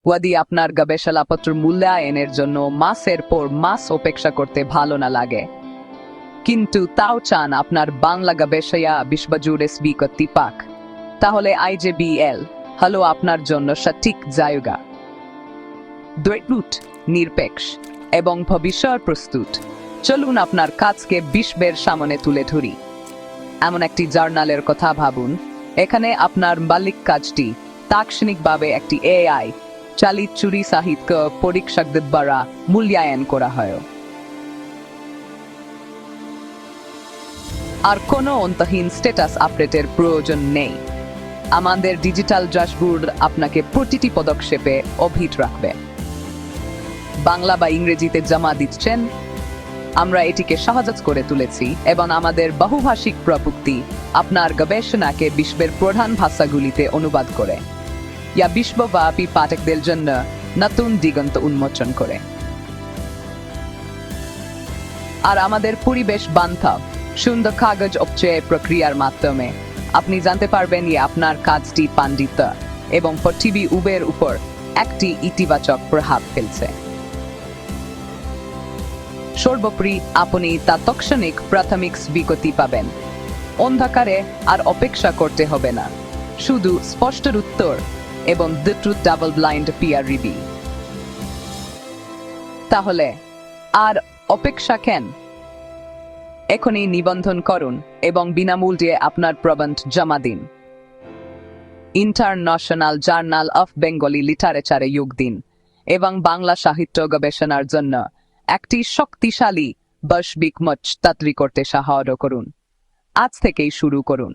যদি আপনার গবেষণাপত্র মূল্যায়নের জন্য মাসের পর মাস অপেক্ষা করতে ভালো না লাগে, কিন্তু তাও চান আপনার বাংলা গবেষণা বিশ্বজুড়ে স্বীকৃতি পাক, তাহলে আইজেবিএল হলো আপনার জন্য সঠিক জায়গা। দ্বৈত, নিরপেক্ষ এবং ভবিষ্যৎ প্রস্তুত। চলুন আপনার কাজকে বিশ্বের সামনে তুলে ধরি। এমন একটি জার্নালের কথা ভাবুন, এখানে আপনার মালিক কাজটি তাৎক্ষণিকভাবে একটি এআই চালিত চুরি সাহিত্য পরীক্ষকদের দ্বারা মূল্যায়ন করা হয়। আর কোনো অন্তহীন স্ট্যাটাস আপডেটের প্রয়োজন নেই। আমাদের ডিজিটাল ড্যাশবোর্ড আপনাকে প্রতিটি পদক্ষেপে অভিহিত রাখবে। বাংলা বা ইংরেজিতে জমা দিচ্ছেন, আমরা এটিকে সহজ করে তুলেছি এবং আমাদের বহুভাষিক প্রযুক্তি আপনার গবেষণাকে বিশ্বের প্রধান ভাষাগুলিতে অনুবাদ করে, যা বিশ্বব্যাপী পাঠকদের জন্য নতুন দিগন্ত উন্মোচন করে। আর আমাদের পরিবেশ বান্ধব সুন্দর কাগজ অপচয় প্রক্রিয়ার মাধ্যমে আপনি জানতে পারবেন যে আপনার কাজটি পাণ্ডিত্য এবং পৃথিবী উবের উপর একটি ইতিবাচক প্রভাব ফেলছে। সর্বোপরি আপনি তা তাৎক্ষণিক প্রাথমিক স্বীকৃতি পাবেন। অন্ধকারে আর অপেক্ষা করতে হবে না, শুধু স্পষ্ট উত্তর এবং দ্রুত ডাবল ব্লাইন্ড পিয়ার রিভিউ। তাহলে আর অপেক্ষা কেন? এখনই নিবন্ধন করুন এবং বিনামূল্যে আপনার প্রবন্ধ জমা দিন। ইন্টারন্যাশনাল জার্নাল অফ বেঙ্গলি লিটারেচারে যোগ দিন এবং বাংলা সাহিত্য গবেষণার জন্য একটি শক্তিশালী বৈশ্বিক মঞ্চ তৈরি করতে সাহায্য করুন। আজ থেকেই শুরু করুন।